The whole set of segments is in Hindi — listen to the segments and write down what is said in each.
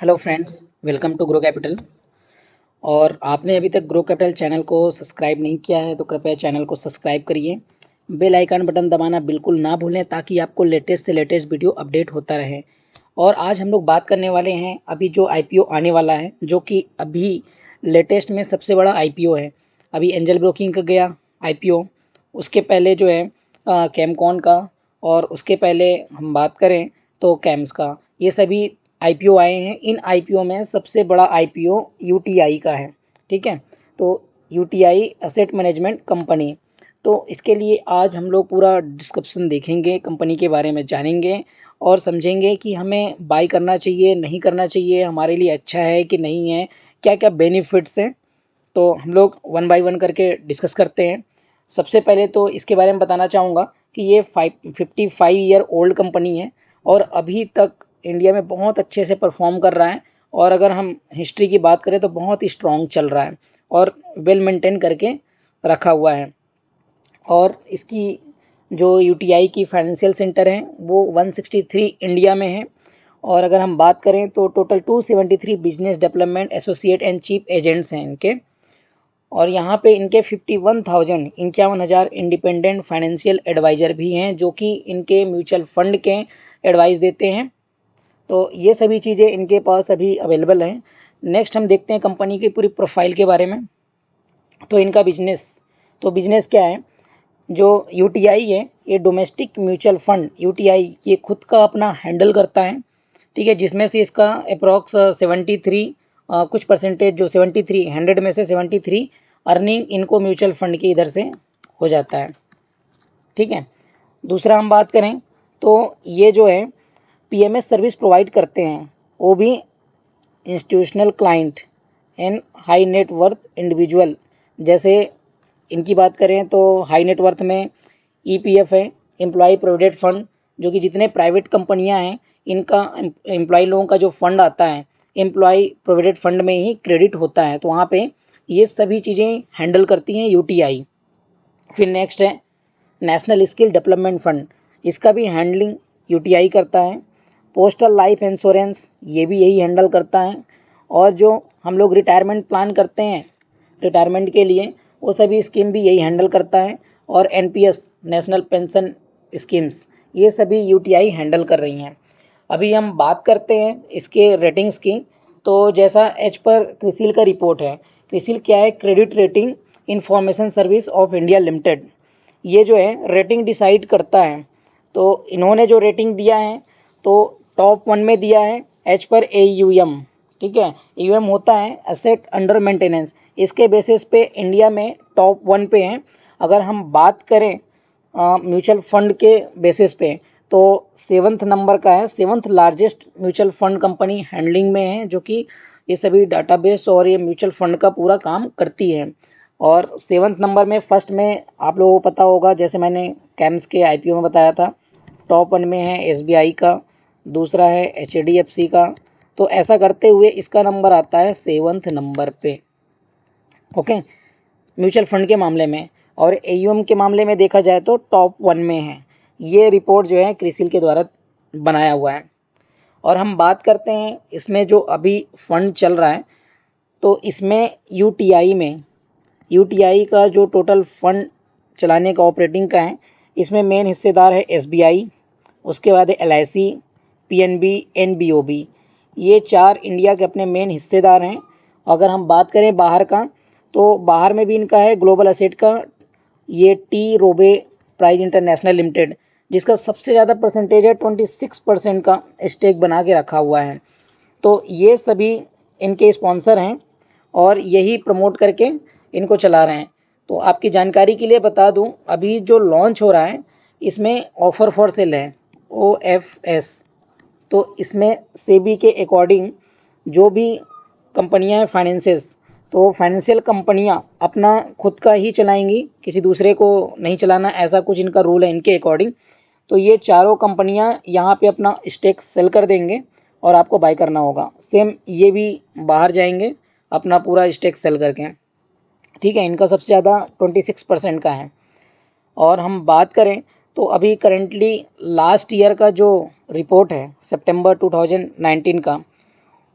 Hello friends, welcome to Grow Capital. और आपने अभी तक ग्रो कैपिटल चैनल को सब्सक्राइब नहीं किया है तो कृपया चैनल को सब्सक्राइब करिए। बेल आइकन बटन दबाना बिल्कुल ना भूलें ताकि आपको लेटेस्ट से लेटेस्ट वीडियो अपडेट होता रहे। और आज हम लोग बात करने वाले हैं अभी जो आईपीओ आने वाला है, जो कि अभी लेटेस्ट में सबसे बड़ा आईपीओ है। अभी एंजल ब्रोकिंग का गया आईपीओ, उसके पहले जो है कैमकॉन का, और उसके पहले हम बात करें तो कैम्स का। ये सभी आईपीओ आए हैं। इन आईपीओ में सबसे बड़ा आईपीओ यूटीआई का है। ठीक है, तो यूटीआई एसेट मैनेजमेंट कंपनी। तो इसके लिए आज हम लोग पूरा डिस्क्रिप्शन देखेंगे, कंपनी के बारे में जानेंगे और समझेंगे कि हमें बाय करना चाहिए नहीं करना चाहिए, हमारे लिए अच्छा है कि नहीं है, क्या क्या बेनिफिट्स हैं। तो हम लोग वन बाय वन करके डिस्कस करते हैं। सबसे पहले तो इसके बारे में बताना चाहूँगा कि ये 55 ईयर ओल्ड कंपनी है और अभी तक इंडिया में बहुत अच्छे से परफॉर्म कर रहा है। और अगर हम हिस्ट्री की बात करें तो बहुत ही स्ट्रॉन्ग चल रहा है और वेल मेंटेन करके रखा हुआ है। और इसकी जो यूटीआई की फाइनेंशियल सेंटर हैं वो 163 इंडिया में है। और अगर हम बात करें तो total 273 business development associate and chief agents हैं इनके। और यहाँ पे इनके 51,000 इंडिपेंडेंट फाइनेंशियल एडवाइज़र भी हैं जो कि इनके म्यूचुअल फंड के एडवाइस देते हैं। तो ये सभी चीज़ें इनके पास अभी अवेलेबल हैं। नेक्स्ट हम देखते हैं कंपनी की पूरी प्रोफाइल के बारे में। तो इनका बिजनेस क्या है। जो यूटीआई है ये डोमेस्टिक म्यूचुअल फंड यूटीआई ये खुद का अपना हैंडल करता है। ठीक है, जिसमें से इसका अप्रॉक्स 73 कुछ परसेंटेज जो 73 100 में से 73 अर्निंग इनको म्यूचुअल फंड के इधर से हो जाता है। ठीक है, दूसरा हम बात करें तो ये जो है पीएमएस सर्विस प्रोवाइड करते हैं, वो भी institutional client and high net worth individual. जैसे इनकी बात करें तो हाई नेट वर्थ में ईपीएफ है, एम्प्लॉय प्रोविडेंट फंड, जो कि जितने प्राइवेट कंपनियां हैं इनका एम्प्लॉय लोगों का जो फंड आता है एम्प्लॉय प्रोविडेंट फंड में ही क्रेडिट होता है, तो वहाँ पे ये सभी चीज़ें हैंडल करती हैं यूटीआई। फिर नेक्स्ट है नेशनल स्किल डेवलपमेंट फंड, इसका भी हैंडलिंग यूटीआई करता है। पोस्टल लाइफ इंश्योरेंस ये भी यही हैंडल करता है। और जो हम लोग रिटायरमेंट प्लान करते हैं रिटायरमेंट के लिए, वो सभी स्कीम भी यही हैंडल करता है। और एनपीएस नेशनल पेंशन स्कीम्स ये सभी यूटीआई हैंडल कर रही हैं। अभी हम बात करते हैं इसके रेटिंग्स की। तो जैसा एज पर क्रिसिल का रिपोर्ट है, क्रिसिल क्या है, credit rating information service of India limited, ये जो है रेटिंग डिसाइड करता है। तो इन्होंने जो रेटिंग दिया है तो टॉप 1 में दिया है एच पर एयूएम। ठीक है, एयूएम होता है एसेट अंडर मेंटेनेंस, इसके बेसिस पे इंडिया में टॉप 1 पे हैं। अगर हम बात करें म्यूचुअल फंड के बेसिस पे तो 7th नंबर का है, 7th largest mutual fund company handling में है, जो कि ये सभी डाटाबेस और ये म्यूचुअल फंड का पूरा काम करती है। और 7th नंबर में फर्स्ट में आप लोगों को पता होगा, जैसे मैंने कैम्स के आईपीओ में बताया था, टॉप 1 में है एसबीआई का, दूसरा है एचडीएफसी का। तो ऐसा करते हुए इसका नंबर आता है 7th नंबर पे। ओके, म्यूचुअल फंड के मामले में। और एयूएम के मामले में देखा जाए तो टॉप 1 में है। ये रिपोर्ट जो है क्रिसिल के द्वारा बनाया हुआ है। और हम बात करते हैं इसमें जो अभी फंड चल रहा है, तो इसमें यूटीआई का जो टोटल फंड चलाने का ऑपरेटिंग का है, इसमें मेन हिस्सेदार है एसबीआई, उसके बाद है एलआईसी, पीएनबी, एनबीओबी। ये 4 इंडिया के अपने मेन हिस्सेदार हैं। अगर हम बात करें बाहर का, तो बाहर में भी इनका है ग्लोबल एसेट का, ये टी रोबे प्राइज इंटरनेशनल लिमिटेड, जिसका सबसे ज़्यादा परसेंटेज है 26% का स्टेक बना के रखा हुआ है। तो ये सभी इनके स्पॉन्सर हैं और यही प्रमोट करके इनको चला रहे हैं। तो आपकी जानकारी के लिए बता दूं, अभी जो लॉन्च हो रहा है इसमें ऑफ़र फॉर सेल है, OFS। तो इसमें सेबी के अकॉर्डिंग जो भी कंपनियां हैं फाइनेंसेस, तो फाइनेंशियल कंपनियां अपना खुद का ही चलाएंगी, किसी दूसरे को नहीं चलाना, ऐसा कुछ इनका रूल है इनके अकॉर्डिंग। तो ये चारों कंपनियां यहाँ पे अपना स्टेक सेल कर देंगे और आपको बाय करना होगा। सेम ये भी बाहर जाएंगे अपना पूरा स्टेक सेल करके। ठीक है, इनका सबसे ज़्यादा 26% का है। और हम बात करें तो अभी करेंटली लास्ट ईयर का जो रिपोर्ट है सितंबर 2019 का,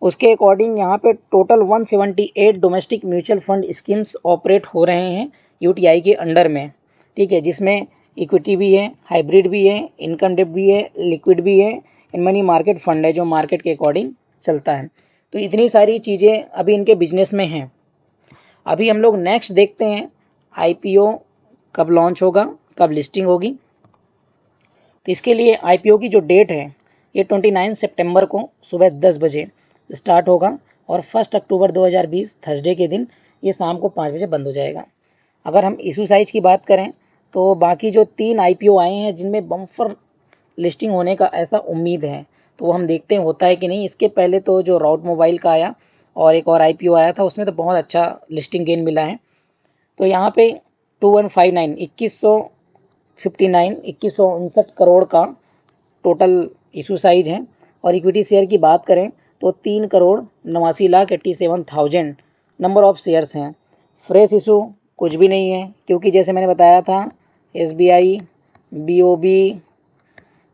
उसके अकॉर्डिंग यहाँ पे total 178 domestic mutual fund schemes operate हो रहे हैं यूटीआई के अंडर में, ठीक है, जिसमें इक्विटी भी है, हाइब्रिड भी है, इनकम डिप भी है, लिक्विड भी है, इन मनी मार्केट फंड है जो मार्केट के अकॉर्डिंग चलता है। तो इतनी सारी चीज़ें अभी इनके बिजनेस में हैं। अभी हम लोग नेक्स्ट देखते हैं आईपीओ कब लॉन्च होगा, कब लिस्टिंग होगी। तो इसके लिए आईपीओ की जो डेट है ये 29 सितंबर को सुबह 10 बजे स्टार्ट होगा और 1 अक्टूबर 2020 थर्सडे के दिन ये शाम को 5 बजे बंद हो जाएगा। अगर हम इशू साइज़ की बात करें तो बाकी जो 3 आईपीओ आए हैं जिनमें बम्पर लिस्टिंग होने का ऐसा उम्मीद है, तो वो हम देखते हैं होता है कि नहीं। इसके पहले तो जो राउट मोबाइल का आया और एक और आईपीओ आया था, उसमें तो बहुत अच्छा लिस्टिंग गेन मिला है। तो यहाँ पे 2159 2159 करोड़ का टोटल इशू साइज है। और इक्विटी शेयर की बात करें तो 3,89,87,000 नंबर ऑफ शेयर्स हैं। फ्रेश इशू कुछ भी नहीं है, क्योंकि जैसे मैंने बताया था एसबीआई, बीओबी,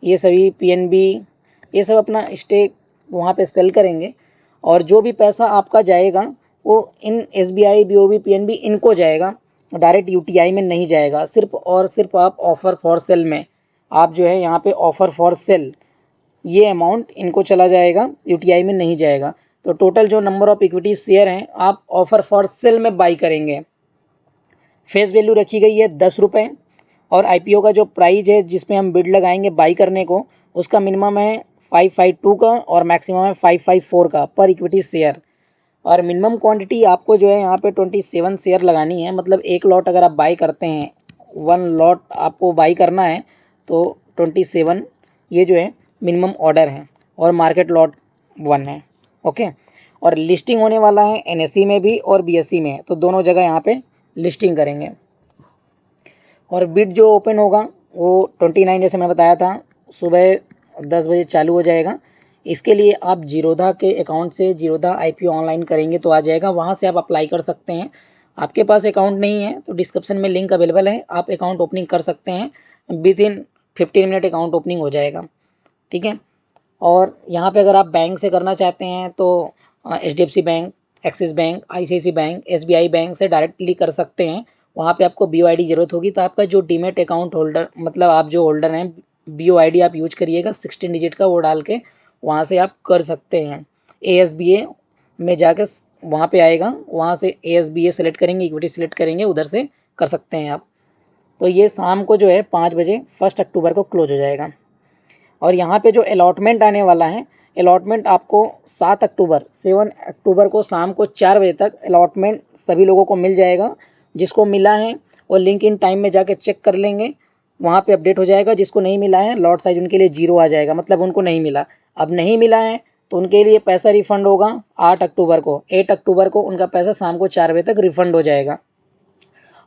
ये सभी पीएनबी, ये सब अपना स्टेक वहाँ पे सेल करेंगे और जो भी पैसा आपका जाएगा वो इन एसबीआई, बीओबी, पीएनबी इनको जाएगा, डायरेक्ट यूटीआई में नहीं जाएगा। सिर्फ और सिर्फ आप ऑफ़र फॉर सेल में आप जो है यहाँ पे ऑफ़र फॉर सेल ये अमाउंट इनको चला जाएगा, यूटीआई में नहीं जाएगा। तो टोटल जो नंबर ऑफ इक्विटी शेयर हैं आप ऑफ़र फॉर सेल में बाई करेंगे। फेस वैल्यू रखी गई है 10 रुपये और आईपीओ का जो प्राइस है जिसमें हम बिड लगाएंगे बाई करने को, उसका मिनिमम है 552 का और मैक्सिमम है 554 का पर इक्विटी शेयर। और मिनिमम क्वांटिटी आपको जो है यहाँ पे 27 शेयर लगानी है। मतलब एक लॉट अगर आप बाई करते हैं, 1 लॉट आपको बाई करना है तो 27 ये जो है मिनिमम ऑर्डर है और मार्केट लॉट 1 है। ओके, और लिस्टिंग होने वाला है एनएसई में भी और बीएसई में, तो दोनों जगह यहाँ पे लिस्टिंग करेंगे। और बिड जो ओपन होगा वो 29 जैसे मैं बताया था सुबह 10 बजे चालू हो जाएगा। इसके लिए आप जीरोधा के अकाउंट से जीरोधा आईपीओ ऑनलाइन करेंगे तो आ जाएगा, वहाँ से आप अप्लाई कर सकते हैं। आपके पास अकाउंट नहीं है तो डिस्क्रिप्शन में लिंक अवेलेबल है, आप अकाउंट ओपनिंग कर सकते हैं। With in 15 minute account opening हो जाएगा, ठीक है। और यहाँ पे अगर आप बैंक से करना चाहते हैं तो HDFC bank, Axis bank, ICIC bank, SBI bank से डायरेक्टली कर सकते हैं। वहाँ पे आपको बीओआईडी ज़रूरत होगी, तो आपका जो डीमेट अकाउंट होल्डर मतलब आप जो होल्डर हैं बीओआईडी आप यूज करिएगा 16 डिजिट का, वो डाल के वहाँ से आप कर सकते हैं। एएसबीए में जाकर वहाँ पे आएगा, वहाँ से एएसबीए सेलेक्ट करेंगे, इक्विटी सेलेक्ट करेंगे, उधर से कर सकते हैं आप। तो ये शाम को जो है 5 बजे 1 अक्टूबर को क्लोज हो जाएगा। और यहाँ पे जो अलॉटमेंट आने वाला है, अलॉटमेंट आपको 7 अक्टूबर को शाम को 4 बजे तक अलॉटमेंट सभी लोगों को मिल जाएगा। जिसको मिला है वो लिंक इन टाइम में जाके चेक कर लेंगे, वहाँ पे अपडेट हो जाएगा। जिसको नहीं मिला है लॉट साइज उनके लिए 0 आ जाएगा, मतलब उनको नहीं मिला। अब नहीं मिला है तो उनके लिए पैसा रिफ़ंड होगा 8 अक्टूबर को। 8 अक्टूबर को उनका पैसा शाम को 4 बजे तक रिफ़ंड हो जाएगा।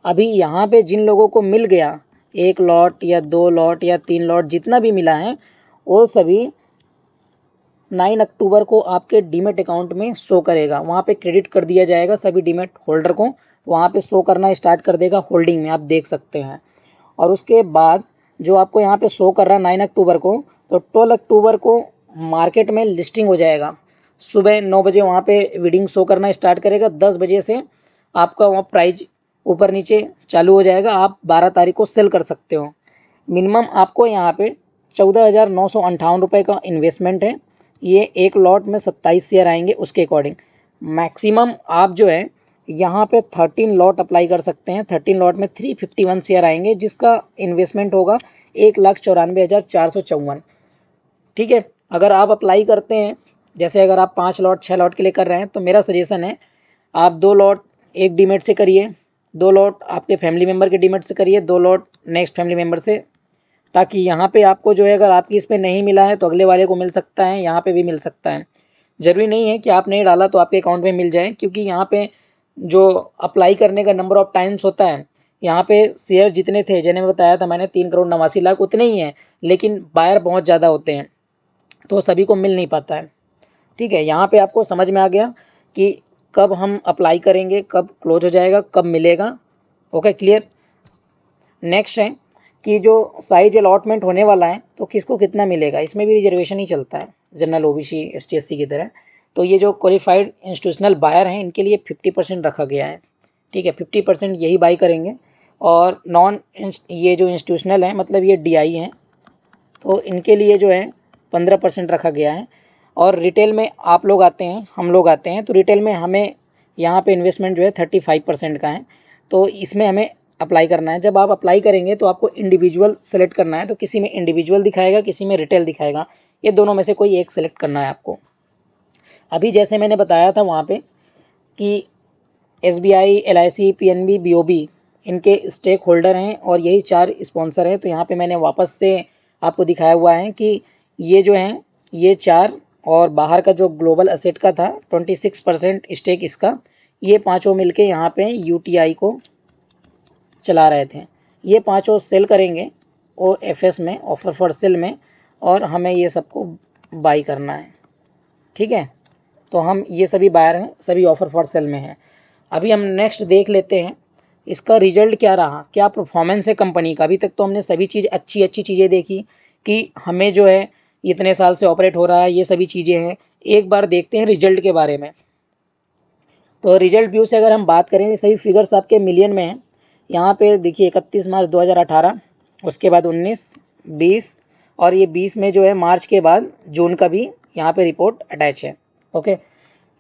अभी यहाँ पे जिन लोगों को मिल गया 1 लॉट या 2 लॉट या 3 लॉट जितना भी मिला है, वो सभी 9 अक्टूबर को आपके डीमेट अकाउंट में शो करेगा। वहाँ पे क्रेडिट कर दिया जाएगा सभी डीमेट होल्डर को, तो वहाँ पे शो करना स्टार्ट कर देगा होल्डिंग में, आप देख सकते हैं। और उसके बाद जो आपको यहाँ पे शो कर रहा है 9 अक्टूबर को, तो 12 अक्टूबर को मार्केट में लिस्टिंग हो जाएगा। सुबह 9 बजे वहाँ पे रीडिंग शो करना स्टार्ट करेगा, 10 बजे से आपका वहाँ प्राइज ऊपर नीचे चालू हो जाएगा, आप 12 तारीख को सेल कर सकते हो। मिनिमम आपको यहाँ पे 14,958 रुपये का इन्वेस्टमेंट है। ये एक लॉट में 27 शेयर आएंगे उसके अकॉर्डिंग। मैक्सिमम आप जो है यहाँ पे 13 लॉट अप्लाई कर सकते हैं। 13 लॉट में 351 शेयर आएंगे, जिसका इन्वेस्टमेंट होगा 1,94,454। ठीक है, अगर आप अप्लाई करते हैं, जैसे अगर आप 5 लॉट 6 लॉट के लिए कर रहे हैं, तो मेरा सजेशन है आप 2 लॉट एक डीमेट से करिए, 2 लॉट आपके फैमिली मेम्बर के डीमेट से करिए, 2 लॉट नेक्स्ट फैमिली मेम्बर से, ताकि यहाँ पे आपको जो है अगर आपकी इस पे नहीं मिला है तो अगले वाले को मिल सकता है, यहाँ पे भी मिल सकता है। ज़रूरी नहीं है कि आपने डाला तो आपके अकाउंट में मिल जाए, क्योंकि यहाँ पे जो अप्लाई करने का नंबर ऑफ़ टाइम्स होता है, यहाँ पे शेयर जितने थे जैसे मैं बताया था मैंने 3,89,00,000 उतने ही हैं, लेकिन बायर बहुत ज़्यादा होते हैं तो सभी को मिल नहीं पाता है। ठीक है, यहाँ पे आपको समझ में आ गया कि कब हम अप्लाई करेंगे, कब क्लोज हो जाएगा, कब मिलेगा। Okay, clear. नेक्स्ट है कि जो साइज अलॉटमेंट होने वाला है तो किसको कितना मिलेगा, इसमें भी रिजर्वेशन ही चलता है जनरल ओबीसी एसटी एससी की तरह, तो ये जो क्वालिफाइड इंस्टीट्यूशनल बायर हैं इनके लिए 50% रखा गया है, ठीक है। 50% यही बाई करेंगे, और नॉन ये जो इंस्टीट्यूशनल हैं मतलब ये DI हैं, तो इनके लिए जो है 15% रखा गया है। और रिटेल में आप लोग आते हैं, हम लोग आते हैं, तो रिटेल में हमें यहाँ पे इन्वेस्टमेंट जो है 35% का है, तो इसमें हमें अप्लाई करना है। जब आप अप्लाई करेंगे तो आपको इंडिविजुअल सेलेक्ट करना है, तो किसी में इंडिविजुअल दिखाएगा, किसी में रिटेल दिखाएगा, ये दोनों में से कोई एक सेलेक्ट करना है आपको। अभी जैसे मैंने बताया था वहाँ पे कि SBI, LIC, PNB, BOB इनके स्टेक होल्डर हैं और यही 4 स्पॉन्सर हैं। तो यहाँ पे मैंने वापस से आपको दिखाया हुआ है कि ये जो हैं ये 4, और बाहर का जो ग्लोबल एसेट का था 26% स्टेक इसका, ये पाँचों मिलके यहाँ पे UTI को चला रहे थे। ये पाँचों सेल करेंगे OFS में, ऑफर फॉर सेल में, और हमें ये सबको बाई करना है, ठीक है। तो हम ये सभी बायर हैं, सभी ऑफर फॉर सेल में हैं। अभी हम नेक्स्ट देख लेते हैं इसका रिजल्ट क्या रहा, क्या परफॉर्मेंस है कंपनी का। अभी तक तो हमने सभी चीज़ अच्छी चीज़ें देखी कि हमें जो है इतने साल से ऑपरेट हो रहा है, ये सभी चीज़ें हैं। एक बार देखते हैं रिजल्ट के बारे में। तो रिजल्ट व्यू से अगर हम बात करें, ये सभी फिगर्स आपके मिलियन में हैं। यहाँ पे देखिए 31 मार्च 2018, उसके बाद 19, 20, और ये 20 में जो है मार्च के बाद जून का भी यहाँ पे रिपोर्ट अटैच है, ओके।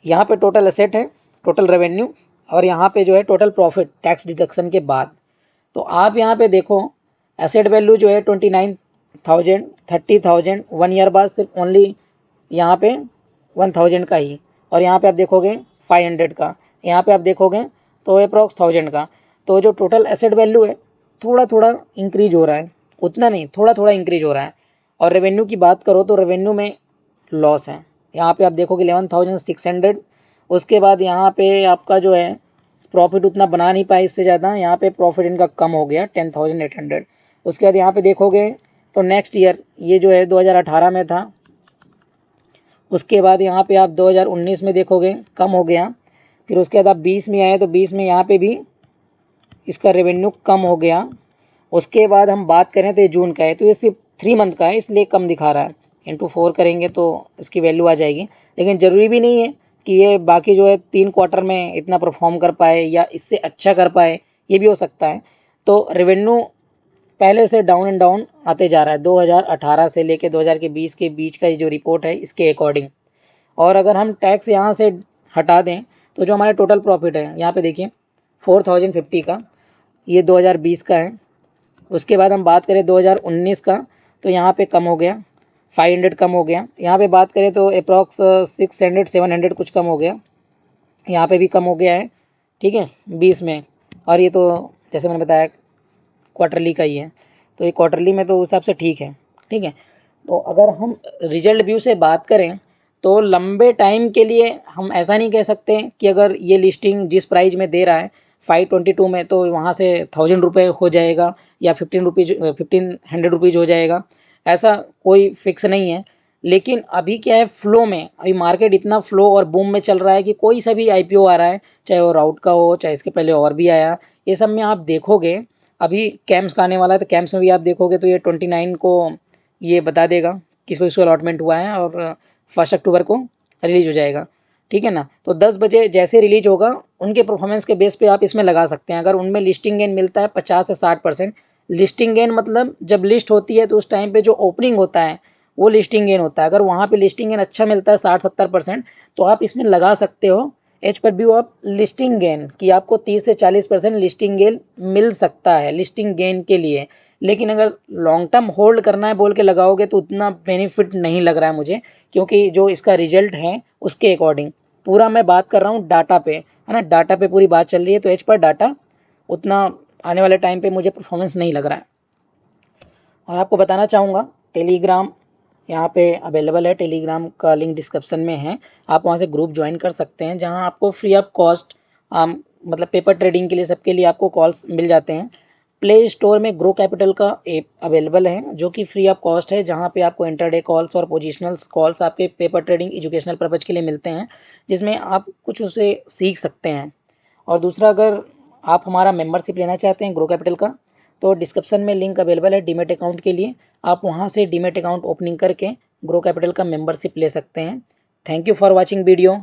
यहाँ पे टोटल एसेट है, टोटल रेवेन्यू, और यहाँ पे जो है टोटल प्रॉफिट टैक्स डिडक्शन के बाद। तो आप यहाँ पे देखो एसेट वैल्यू जो है 29,000, 30,000, 1 ईयर बाद सिर्फ ओनली यहाँ पे 1,000 का ही, और यहाँ पे आप देखोगे 500 का, यहाँ पे आप देखोगे तो अप्रॉक्स 1000 का। तो जो टोटल एसेट वैल्यू है थोड़ा थोड़ा इंक्रीज हो रहा है, उतना नहीं, थोड़ा थोड़ा इंक्रीज हो रहा है। और रेवेन्यू की बात करो तो रेवेन्यू में लॉस है, यहाँ पे आप देखोगे 11,600। उसके बाद यहाँ पे आपका जो है प्रॉफिट उतना बना नहीं पाए, इससे ज़्यादा यहाँ पे प्रॉफिट इनका कम हो गया 10,800। उसके बाद यहाँ पे देखोगे तो नेक्स्ट ईयर ये जो है 2018 में था, उसके बाद यहाँ पे आप 2019 में देखोगे कम हो गया। फिर उसके बाद आप 20 में आए तो 20 में यहाँ पे भी इसका रेवेन्यू कम हो गया। उसके बाद हम बात करें तो ये जून का है, तो ये सिर्फ 3 मंथ का है इसलिए कम दिखा रहा है। इंटू 4 करेंगे तो इसकी वैल्यू आ जाएगी, लेकिन ज़रूरी भी नहीं है कि ये बाकी जो है 3 क्वार्टर में इतना परफॉर्म कर पाए या इससे अच्छा कर पाए, ये भी हो सकता है। तो रेवेन्यू पहले से डाउन एंड डाउन आते जा रहा है 2018 से लेके 2020 के बीच का ये जो रिपोर्ट है इसके अकॉर्डिंग। और अगर हम टैक्स यहाँ से हटा दें तो जो हमारे टोटल प्रॉफिट है यहाँ पे देखिए 4050 का, ये 2020 का है। उसके बाद हम बात करें 2019 का, तो यहाँ पे कम हो गया, 500 कम हो गया। यहाँ पे बात करें तो अप्रॉक्स 600 700 कुछ कम हो गया, यहाँ पे भी कम हो गया है, ठीक है 20 में। और ये तो जैसे मैंने बताया क्वार्टरली का ही है, तो ये क्वार्टरली में तो उस हिसाब से ठीक है, ठीक है। तो अगर हम रिजल्ट व्यू से बात करें तो लंबे टाइम के लिए हम ऐसा नहीं कह सकते कि अगर ये लिस्टिंग जिस प्राइस में दे रहा है 522 में तो वहाँ से 1000 रुपये हो जाएगा या 1500 रुपीज़ हो जाएगा, ऐसा कोई फिक्स नहीं है। लेकिन अभी क्या है, फ्लो में अभी मार्केट इतना फ्लो और बूम में चल रहा है कि कोई सा भी IPO आ रहा है, चाहे वो राउट का हो चाहे इसके पहले और भी आया, ये सब में आप देखोगे अभी कैम्प्स का आने वाला है, तो कैम्प्स में भी आप देखोगे तो ये 29 को ये बता देगा किसको किसको अलॉटमेंट हुआ है, और 1 अक्टूबर को रिलीज हो जाएगा, ठीक है ना। तो 10 बजे जैसे रिलीज होगा उनके परफॉर्मेंस के बेस पे आप इसमें लगा सकते हैं। अगर उनमें लिस्टिंग गेन मिलता है 50 से 60%, लिस्टिंग गेन मतलब जब लिस्ट होती है तो उस टाइम पे जो ओपनिंग होता है वो लिस्टिंग गेन होता है। अगर वहाँ पे लिस्टिंग गेन अच्छा मिलता है 60-70%, तो आप इसमें लगा सकते हो as per view of listing gain कि आपको 30 से 40% लिस्टिंग गेन मिल सकता है लिस्टिंग गेन के लिए। लेकिन अगर लॉन्ग टर्म होल्ड करना है बोल के लगाओगे तो उतना बेनिफिट नहीं लग रहा है मुझे, क्योंकि जो इसका रिजल्ट है उसके अकॉर्डिंग पूरा मैं बात कर रहा हूँ डाटा पे, है ना, डाटा पे पूरी बात चल रही है। तो एज पर डाटा उतना आने वाले टाइम पे मुझे परफॉर्मेंस नहीं लग रहा है। और आपको बताना चाहूँगा टेलीग्राम यहाँ पे अवेलेबल है, टेलीग्राम का लिंक डिस्क्रिप्शन में है, आप वहाँ से ग्रुप ज्वाइन कर सकते हैं जहाँ आपको फ्री ऑफ कॉस्ट मतलब पेपर ट्रेडिंग के लिए सबके लिए आपको कॉल्स मिल जाते हैं। प्ले स्टोर में ग्रो कैपिटल का ऐप अवेलेबल है जो कि फ्री ऑफ कॉस्ट है, जहाँ पे आपको इंटरडे कॉल्स और पोजिशनल कॉल्स आपके पेपर ट्रेडिंग एजुकेशनल पर्पज़ के लिए मिलते हैं, जिसमें आप कुछ उसे सीख सकते हैं। और दूसरा, अगर आप हमारा मेंबरशिप लेना चाहते हैं ग्रो कैपिटल का, तो डिस्क्रिप्शन में लिंक अवेलेबल है डीमेट अकाउंट के लिए, आप वहां से डीमेट अकाउंट ओपनिंग करके ग्रो कैपिटल का मेंबरशिप ले सकते हैं। Thank you for watching video.